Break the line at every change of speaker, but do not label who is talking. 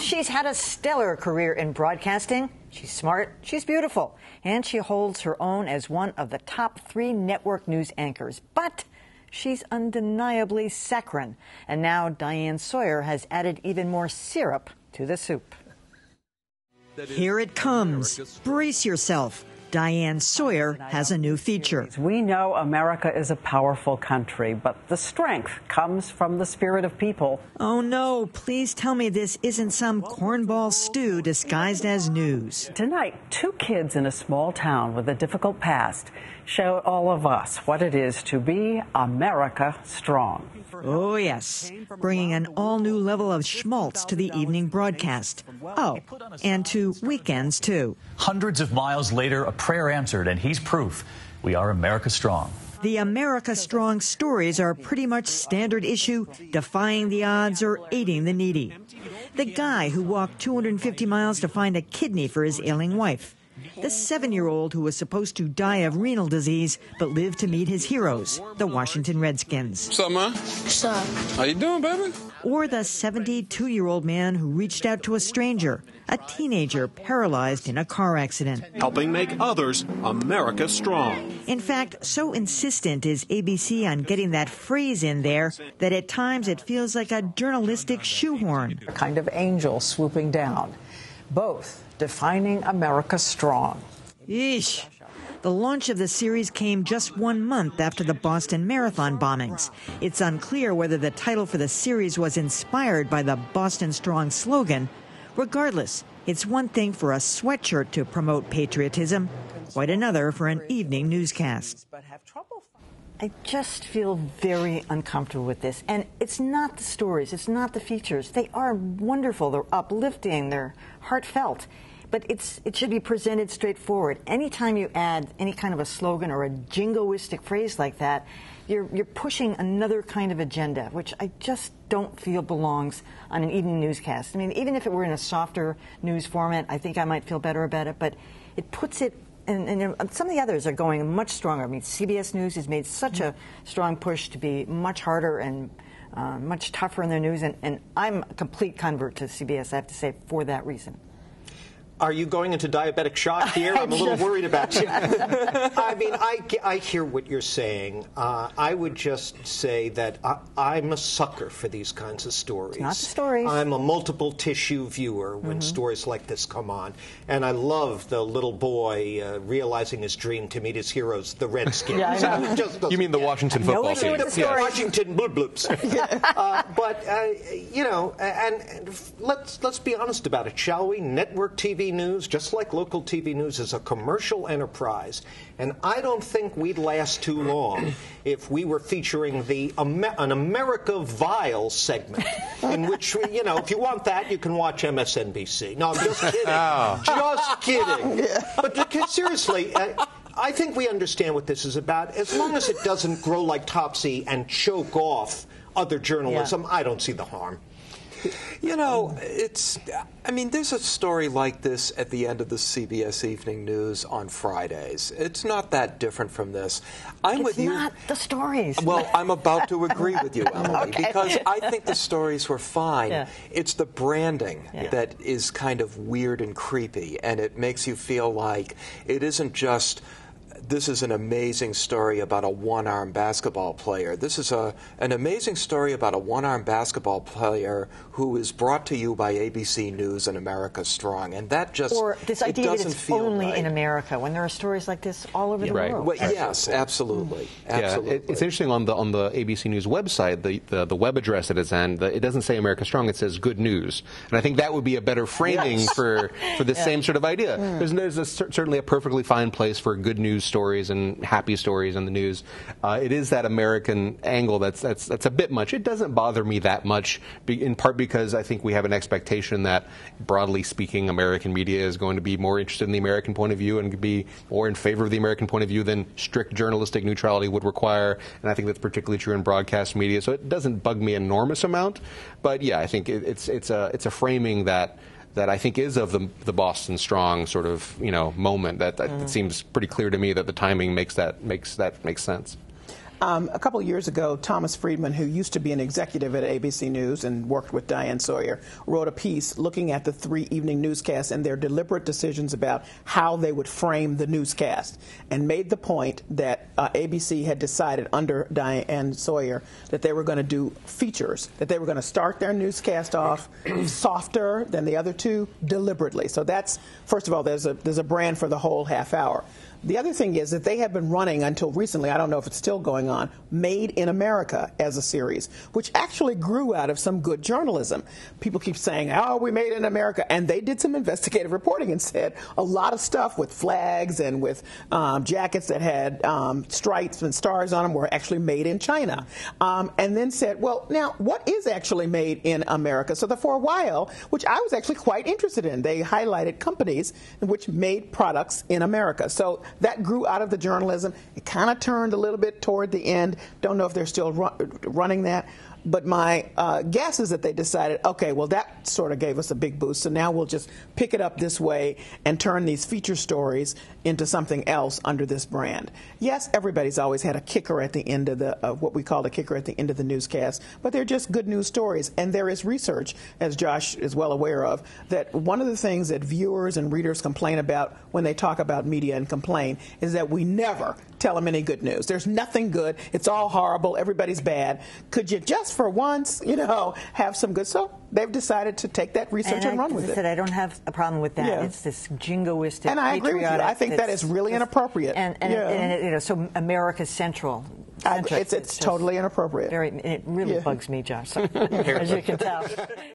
she's had a stellar career in broadcasting. She's smart, she's beautiful, and she holds her own as one of the top 3 network news anchors. But she's undeniably saccharine. And now Diane Sawyer has added even more syrup to the soup.
Here it comes. Brace yourself. Diane Sawyer has a new feature.
We know America is a powerful country, but the strength comes from the spirit of people.
Oh, no. Please tell me this isn't some cornball stew disguised as news.
Tonight, 2 kids in a small town with a difficult past show all of us what it is to be America strong.
Oh, yes. Bringing an all-new level of schmaltz to the evening broadcast. Oh, and to weekends, too.
Hundreds of miles later, a prayer answered, and he's proof we are America strong.
The America Strong stories are pretty much standard issue, defying the odds or aiding the needy. The guy who walked 250 miles to find a kidney for his ailing wife. The 7-year-old who was supposed to die of renal disease but lived to meet his heroes, the Washington Redskins.
What's up, man? What's up? How you doing, baby?
Or the 72-year-old man who reached out to a stranger, a teenager paralyzed in a car accident.
Helping make others America strong.
In fact, so insistent is ABC on getting that phrase in there that at times it feels like a journalistic shoehorn.
A kind of angel swooping down, both defining America strong.
Yeesh. The launch of the series came just 1 month after the Boston Marathon bombings. It's unclear whether the title for the series was inspired by the Boston Strong slogan. Regardless, it's one thing for a sweatshirt to promote patriotism, quite another for an evening newscast.
I just feel very uncomfortable with this. And it's not the stories, it's not the features. They are wonderful, they're uplifting, they're heartfelt. But it should be presented straightforward. Anytime you add any kind of a slogan or a jingoistic phrase like that, you're pushing another kind of agenda, which I just don't feel belongs on an evening newscast. I mean, even if it were in a softer news format, I think I might feel better about it. But it puts it, and some of the others are going much stronger. I mean, CBS News has made such a strong push to be much harder and much tougher in their news. And I'm a complete convert to CBS, I have to say, for that reason.
Are you going into diabetic shock here? I'm a little worried about you. I mean, I hear what you're saying. I would just say that I'm a sucker for these kinds of stories.
It's not the stories.
I'm a multiple tissue viewer when stories like this come on. And I love the little boy realizing his dream to meet his heroes, the Redskins.
Yeah, I know.
You mean the Washington football team?
Washington blue bloops. But, you know, and let's be honest about it, shall we? Network TV news, just like local TV news, is a commercial enterprise, and I don't think we'd last too long if we were featuring an America Vile segment, in which, you know, if you want that, you can watch MSNBC. No, I'm just kidding. Oh. Just kidding. But seriously, I think we understand what this is about. As long as it doesn't grow like Topsy and choke off other journalism, I don't see the harm.
You know, I mean, there's a story like this at the end of the CBS Evening News on Fridays. It's not that different from this.
It's not the stories.
Well, I'm about to agree with you, Emily, because I think the stories were fine. Yeah. It's the branding that is kind of weird and creepy, and it makes you feel like it isn't just this is an amazing story about a one-arm basketball player. This is an amazing story about a one-arm basketball player who is brought to you by ABC News and America Strong. And that just,
or this idea that it's only in America, when there are stories like this all over the world.
Well, yes, absolutely. Absolutely.
Yeah, it's interesting on the ABC News website, the web address that it's on, it doesn't say America Strong, it says Good News. And I think that would be a better framing for this same sort of idea. There's certainly a perfectly fine place for good news stories and happy stories in the news. It is that American angle that's a bit much. It doesn't bother me that much, in part because I think we have an expectation that, broadly speaking, American media is going to be more interested in the American point of view and be more in favor of the American point of view than strict journalistic neutrality would require. And I think that's particularly true in broadcast media. So it doesn't bug me an enormous amount. But yeah, I think it's a framing that I think is of the Boston Strong sort of moment that it seems pretty clear to me that the timing makes sense.
A couple of years ago, Thomas Friedman, who used to be an executive at ABC News and worked with Diane Sawyer, wrote a piece looking at the 3 evening newscasts and their deliberate decisions about how they would frame the newscast, and made the point that ABC had decided under Diane Sawyer that they were going to do features, that they were going to start their newscast off softer than the other two deliberately. So that's, first of all, there's a brand for the whole half hour. The other thing is that they have been running until recently, I don't know if it's still going on, Made in America as a series, which actually grew out of some good journalism. People keep saying, oh, we made in America. And they did some investigative reporting and said a lot of stuff with flags and with jackets that had stripes and stars on them were actually made in China. And then said, well, now, what is actually made in America? So for a while, which I was actually quite interested in, they highlighted companies which made products in America. So that grew out of the journalism. It kind of turned a little bit toward the end. Don't know if they're still running that. But my guess is that they decided, okay, well, that sort of gave us a big boost, so now we'll just pick it up this way and turn these feature stories into something else under this brand. Yes, everybody's always had a kicker at the end of the what we call a kicker at the end of the newscast, but they're just good news stories. And there is research, as Josh is well aware of, that one of the things that viewers and readers complain about when they talk about media and complain is that we never tell them any good news. There's nothing good. It's all horrible. Everybody's bad. Could you just for once, have some good? So they've decided to take that research and run with it.
As I said, I don't have a problem with that. Yeah. It's this jingoistic,
and I agree with you. I think that is really inappropropriate.
And so America's Central.
It's totally inappropriate.
It really bugs me, Josh, as you can tell.